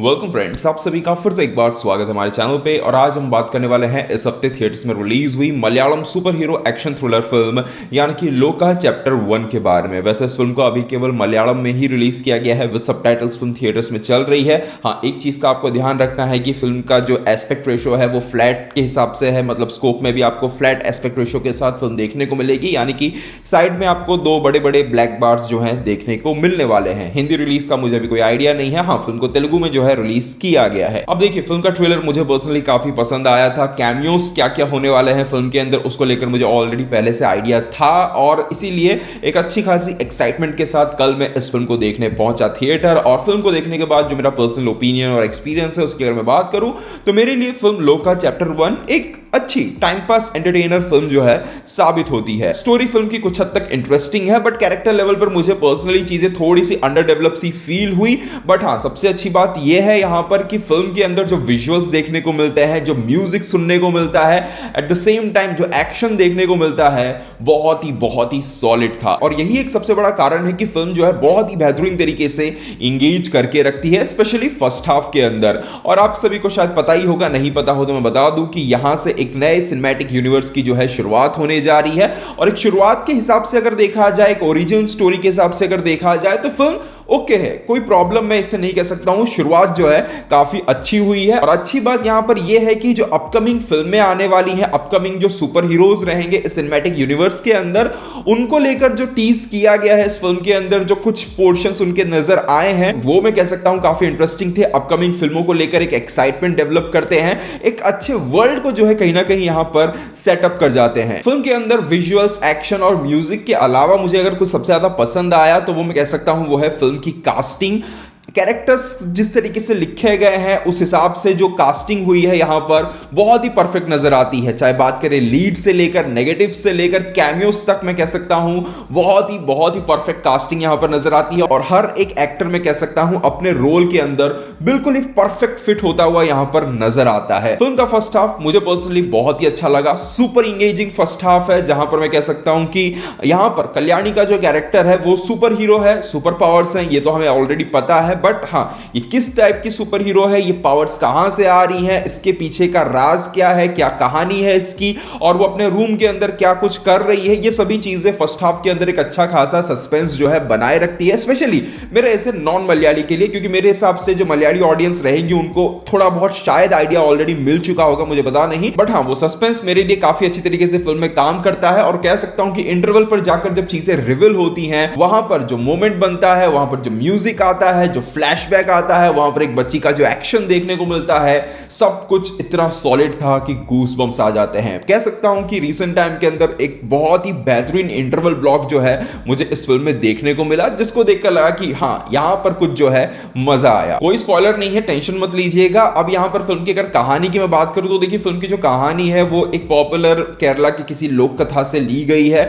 Welcome friends, आप सभी का फिर से एक बार स्वागत है हमारे चैनल पे। और आज हम बात करने वाले हैं इस हफ्ते थिएटर्स में रिलीज हुई Malayalam super hero action thriller film यानी कि लोका चैप्टर 1 के बारे में। वैसे इस फिल्म को अभी केवल मलयालम में ही रिलीज किया गया है विद सबटाइटल्स। फिल्म थिएटर्स में चल रही है। हाँ, एक चीज का आपको ध्यान रखना है कि फिल्म का जो एस्पेक्ट रेशो है वो फ्लैट के हिसाब से है, मतलब स्कोप में भी आपको फ्लैट एस्पेक्ट रेशो के साथ फिल्म देखने को मिलेगी, यानी कि साइड में आपको दो बड़े बड़े ब्लैक बार्स जो हैं देखने को मिलने वाले हैं। हिंदी रिलीज का मुझे अभी कोई आइडिया नहीं है। हाँ, फिल्म को तेलुगु में जो है रिलीज किया गया है। अब देखिए, फिल्म का ट्रेलर मुझे पर्सनली काफी पसंद आया था। कैमियोस क्या क्या होने वाले हैं फिल्म के अंदर उसको लेकर मुझे ऑलरेडी पहले से आइडिया था और इसीलिए एक अच्छी खासी एक्साइटमेंट के साथ कल मैं इस फिल्म को देखने पहुंचा थिएटर। और फिल्म को देखने के बाद जो मेरा पर्सनल ओपिनियन और एक्सपीरियंस है उसकी अगर मैं बात करूं तो मेरे लिए फिल्म लोका चैप्टर 1 एक अच्छी टाइम पास एंटरटेनर फिल्म जो है साबित होती है। स्टोरी फिल्म की कुछ हद तक इंटरेस्टिंग है, बट कैरेक्टर लेवल पर मुझे पर्सनली चीजें थोड़ी सी अंडर डेवलप सी फील हुई। बट हाँ, सबसे अच्छी बात यह है यहां पर कि फिल्म के अंदर जो विजुअल्स देखने को मिलते हैं, जो म्यूजिक सुनने को मिलता है, एट द सेम टाइम जो एक्शन देखने को मिलता है, बहुत ही सॉलिड था। और यही एक सबसे बड़ा कारण है कि फिल्म जो है बहुत ही बेहतरीन तरीके से इंगेज करके रखती है, स्पेशली फर्स्ट हाफ के अंदर। और आप सभी को शायद पता ही होगा, नहीं पता हो तो मैं बता दूं कि यहां से एक नए सिनेमैटिक यूनिवर्स की जो है शुरुआत होने जा रही है। और एक शुरुआत के हिसाब से अगर देखा जाए, एक ओरिजिन स्टोरी के हिसाब से अगर देखा जाए तो फिल्म ओके है, कोई प्रॉब्लम मैं इससे नहीं कह सकता हूं। शुरुआत जो है काफी अच्छी हुई है। और अच्छी बात यहां पर यह है कि जो अपकमिंग फिल्में आने वाली हैं, अपकमिंग जो सुपर हीरोज रहेंगे इस सिनेमैटिक यूनिवर्स के अंदर, उनको लेकर जो टीज किया गया है इस फिल्म के अंदर, जो कुछ पोर्शंस उनके नजर आए हैं, वो मैं कह सकता हूं काफी इंटरेस्टिंग थे। अपकमिंग फिल्मों को लेकर एक एक्साइटमेंट डेवलप करते हैं, एक अच्छे वर्ल्ड को जो है कहीं ना कहीं यहां पर सेटअप कर जाते हैं। फिल्म के अंदर विजुअल्स, एक्शन और म्यूजिक के अलावा मुझे अगर कुछ सबसे ज्यादा पसंद आया तो वो मैं कह सकता हूं वो है फिल्म की कास्टिंग। कैरेक्टर्स जिस तरीके से लिखे गए हैं उस हिसाब से जो कास्टिंग हुई है यहां पर बहुत ही परफेक्ट नजर आती है। चाहे बात करें लीड से लेकर नेगेटिव से लेकर कैमियोस तक, मैं कह सकता हूं बहुत ही परफेक्ट कास्टिंग यहां पर नजर आती है। और हर एक एक्टर मैं कह सकता हूं अपने रोल के अंदर बिल्कुल ही परफेक्ट फिट होता हुआ यहां पर नजर आता है। फिल्म का फर्स्ट हाफ मुझे पर्सनली बहुत ही अच्छा लगा। सुपर इंगेजिंग फर्स्ट हाफ है, जहां पर मैं कह सकता हूं कि यहां पर कल्याणी का जो कैरेक्टर है वो सुपर हीरो है, सुपर पावर्स हैं, ये तो हमें ऑलरेडी पता है। बट हाँ, ये किस टाइप की सुपर हीरो है, ये पावर्स कहां से आ रही हैं, इसके पीछे का राज क्या है, क्या कहानी है इसकी, और वो अपने रूम के अंदर क्या कुछ कर रही है, ये सभी चीजें फर्स्ट हाफ के अंदर एक अच्छा खासा सस्पेंस जो है बनाए रखती है, स्पेशली मेरे ऐसे नॉन मलयाली के लिए, क्योंकि मेरे हिसाब से जो मलयाली ऑडियंस रहेगी उनको थोड़ा बहुत शायद आइडिया ऑलरेडी मिल चुका होगा, मुझे पता नहीं। बट हाँ, वो सस्पेंस मेरे लिए काफी अच्छी तरीके से फिल्म में काम करता है। और कह सकता हूं कि इंटरवल पर जाकर जब चीजें रिवील होती हैं, वहां पर जो मोमेंट बनता है, वहां पर जो म्यूजिक आता है, जो फ्लैशबैक आता है, वहां पर एक बच्ची का जो एक्शन देखने को मिलता है, सब कुछ इतना सॉलिड था कि गूस बम्स आ जाते हैं। कह सकता हूं कि रीसेंट टाइम के अंदर एक बहुत ही बेहतरीन इंटरवल ब्लॉक जो है मुझे इस फिल्म में देखने को मिला, जिसको देखकर लगा कि हां, यहां पर कुछ जो है मजा आया। कोई स्पॉइलर नहीं है, टेंशन मत लीजिएगा। अब यहां पर फिल्म की अगर कहानी की मैं बात करूं तो देखिए, फिल्म की जो कहानी है वो एक पॉपुलर केरला की किसी लोक कथा से ली गई है।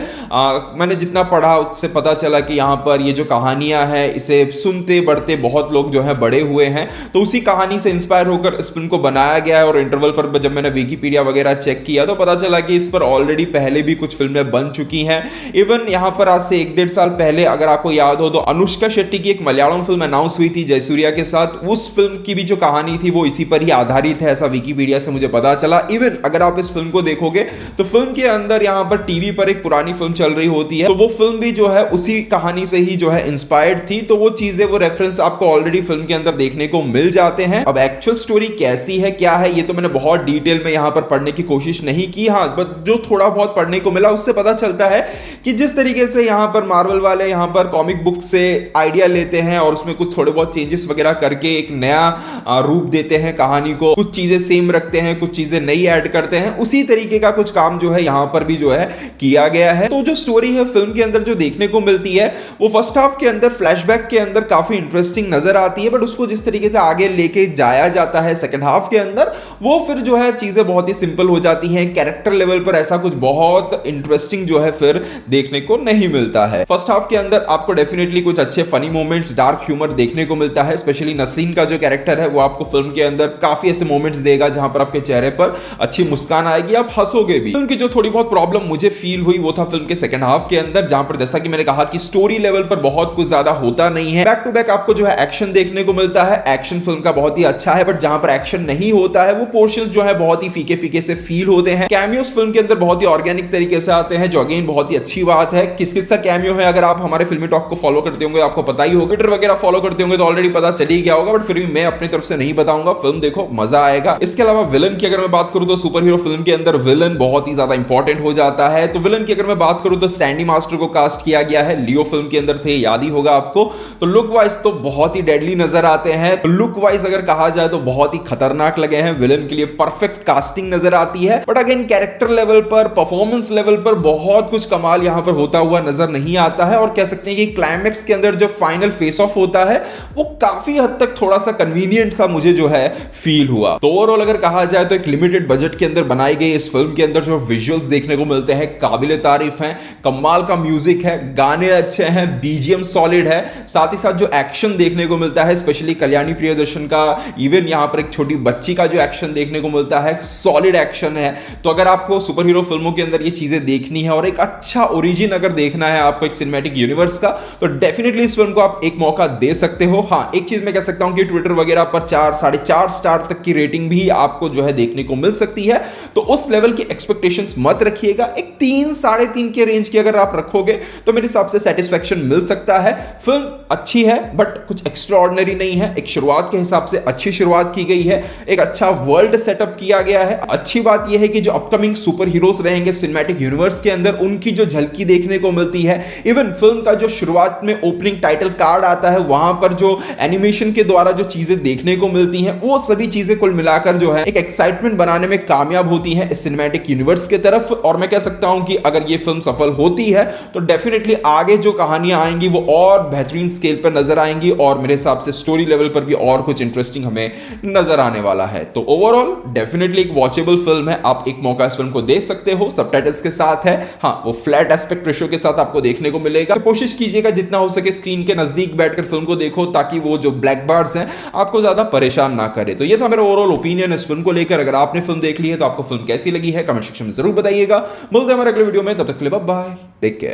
मैंने जितना पढ़ा उससे पता चला कि यहां पर ये जो कहानियां हैं इसे सुनते बढ़ते बहुत लोग जो है बड़े हुए हैं, तो उसी कहानी से इंस्पायर होकर इस फिल्म को बनाया गया है। और इंटरवल पर जब मैंने विकिपीडिया वगैरह चेक किया तो पता चला कि इस पर ऑलरेडी पहले भी कुछ फिल्में बन चुकी हैं। इवन यहां पर आज से 1-1.5 साल पहले अगर आपको याद हो तो अनुष्का शेट्टी की एक मलयालम फिल्म अनाउंस हुई थी जयसूर्या के साथ। उस फिल्म की भी जो कहानी थी वो इसी पर ही आधारित है, ऐसा विकिपीडिया से मुझे पता चला। इवन अगर आप इस फिल्म को देखोगे तो फिल्म के अंदर यहां पर टीवी पर एक पुरानी फिल्म चल रही होती है, तो वो फिल्म भी जो है उसी कहानी से ही जो है इंस्पायर्ड थी। तो वो चीजें, वो रेफरेंस आपको ऑलरेडी फिल्म के अंदर देखने को मिल जाते हैं। अब एक्चुअल स्टोरी कैसी है, क्या है, ये तो मैंने बहुत डिटेल में यहां पर पढ़ने की कोशिश नहीं की। हाँ, बट जो थोड़ा बहुत पढ़ने को मिला उससे पता चलता है कि जिस तरीके से यहां पर मार्वल वाले यहां पर कॉमिक बुक से आइडिया लेते हैं और उसमें कुछ थोड़े बहुत चेंजेस वगैरह करके एक नया रूप देते हैं कहानी को, कुछ चीजें सेम रखते हैं, कुछ चीजें नई ऐड करते हैं, उसी तरीके का कुछ काम जो है यहां पर भी जो है किया गया है। तो जो स्टोरी है फिल्म के अंदर जो देखने को मिलती है वो फर्स्ट हाफ के अंदर फ्लैशबैक के अंदर काफी इंटरेस्टिंग नजर आती है, बट उसको जिस तरीके से आगे लेके जाया जाता है सेकंड हाफ के अंदर, वो फिर जो है चीजें बहुत ही सिंपल हो जाती हैं। कैरेक्टर लेवल पर ऐसा कुछ बहुत इंटरेस्टिंग जो है फिर देखने को नहीं मिलता है। फर्स्ट हाफ के अंदर आपको डेफिनेटली कुछ अच्छे फनी मोमेंट्स, डार्क ह्यूमर देखने को मिलता है। स्पेशली नसरीन का जो कैरेक्टर है वो आपको फिल्म के अंदर काफी ऐसे मोमेंट्स देगा जहां पर आपके चेहरे पर अच्छी मुस्कान आएगी, आप हंसोगे भी। फिल्म की जो थोड़ी बहुत प्रॉब्लम मुझे फील हुई वो था फिल्म के सेकंड हाफ के अंदर, जहां पर जैसा कि मैंने कहा कि स्टोरी लेवल पर बहुत कुछ ज्यादा होता नहीं है। बैक टू बैक आपको जो है एक्शन देखने को मिलता है, एक्शन फिल्म का बहुत ही अच्छा है, बट जहां पर एक्शन नहीं होता है वो पोर्शंस जो है बहुत ही फीके फीके से फील होते हैं। कैमियोस फिल्म के अंदर बहुत ही ऑर्गेनिक तरीके से आते हैं, जो अगेन बहुत ही अच्छी बात है। किस किस का कैमियो है, अगर आप हमारे फिल्मी टॉक को फॉलो करते होंगे आपको पता ही होगा, ट्विटर वगैरह फॉलो करते होंगे तो ऑलरेडी पता चल ही गया होगा, बट फिर भी मैं अपनी तरफ से नहीं बताऊंगा। फिल्म देखो, मजा आएगा। इसके अलावा विलन की अगर मैं बात करूं तो सुपर हीरो फिल्म के अंदर विलन बहुत ही ज्यादा इंपॉर्टेंट हो जाता है। तो विलन की अगर मैं बात करूं तो सैंडी मास्टर को कास्ट किया गया है, लियो फिल्म के अंदर थे, याद ही होगा आपको। तो लुक वाइज तो बहुत ही डेडली नजर आते हैं। तो लुक वाइज अगर कहा जाए तो बहुत ही खतरनाक लगे हैं, विलन के लिए परफेक्ट कास्टिंग नजर आती है। बट अगेन कैरेक्टर लेवल पर, परफॉर्मेंस लेवल पर बहुत कुछ कमाल यहां पर होता हुआ नजर नहीं आता है। और कह सकते हैं कि क्लाइमैक्स के अंदर जो फाइनल फेस ऑफ होता है वो काफी हद तक थोड़ा सा कन्वीनियंट सा मुझे जो है फील हुआ। तो ओवरऑल अगर कहा जाए तो एक लिमिटेड बजट के अंदर बनाई गई इस फिल्म के अंदर जो विजुअल्स देखने को मिलते हैं काबिले तारीफ हैं, कमाल का म्यूजिक है, गाने अच्छे हैं, बीजीएम सॉलिड है, साथ ही साथ जो एक्शन देखने को मिलता है स्पेशली कल्याणी प्रियदर्शन का, इवन यहां पर एक छोटी बच्ची का जो एक्शन देखने को मिलता है सॉलिड एक्शन है। तो अगर आपको सुपर हीरो फिल्मों के अंदर ये चीजें देखनी है और एक अच्छा ओरिजिन अगर देखना है आपको एक सिनेमैटिक यूनिवर्स का, तो डेफिनेटली इस फिल्म को आप एक मौका दे सकते हो। हाँ, एक चीज मैं कह सकता हूं कि ट्विटर वगैरह पर 4, 4.5 स्टार तक की रेटिंग भी आपको जो है देखने को मिल सकती है। तो उस लेवल की एक्सपेक्टेशंस मत रखिएगा, एक 3, 3.5 के रेंज की अगर आप रखोगे तो मेरे हिसाब से सेटिस्फैक्शन मिल सकता है। फिल्म अच्छी है बट कुछ एक्स्ट्रा ऑर्डिनरी नहीं है। एक शुरुआत के हिसाब से अच्छी शुरुआत की गई है, एक अच्छा वर्ल्ड सेटअप किया गया है। अच्छी बात यह है कि जो अपकमिंग सुपर हीरोज रहेंगे सिनेमैटिक यूनिवर्स के अंदर उनकी जो झलकी देखने को मिलती है। इवन फिल्म का जो शुरुआत में ओपनिंग टाइटल कार्ड आता है वहां पर जो एनिमेशन के द्वारा जो चीजें देखने को मिलती हैं वो सभी चीजें कुल मिलाकर जो है एक एक्साइटमेंट बनाने में कामयाब होती हैं इस सिनेमैटिक यूनिवर्स के तरफ। और मैं कह सकता हूं कि अगर ये फिल्म सफल होती है तो डेफिनेटली आगे जो कहानियां आएंगी वो और बेहतरीन स्केल पर नजर आएंगी और मेरे हिसाब से स्टोरी लेवल पर भी और कुछ इंटरेस्टिंग हमें नजर आने वाला है। तो ओवरऑल डेफिनेटली एक वॉचेबल फिल्म है, आप एक मौका इस फिल्म को दे सकते हो। सबटाइटल्स के साथ है, हाँ वो फ्लैट एस्पेक्ट रेशियो के साथ आपको देखने को मिलेगा। तो कोशिश कीजिएगा जितना हो सके स्क्रीन के नजदीक बैठकर फिल्म को देखो ताकि वो जो ब्लैक बार्स हैं आपको ज्यादा परेशान ना करे। तो ये था मेरा ओवरऑल ओपिनियन इस फिल्म को लेकर। अगर आपने फिल्म देख ली है तो आपको फिल्म कैसी लगी है कमेंट सेक्शन में जरूर बताइएगा। मिलते हैं हमारे अगले वीडियो में, तब तक के लिए बाय बाय, टेक केयर।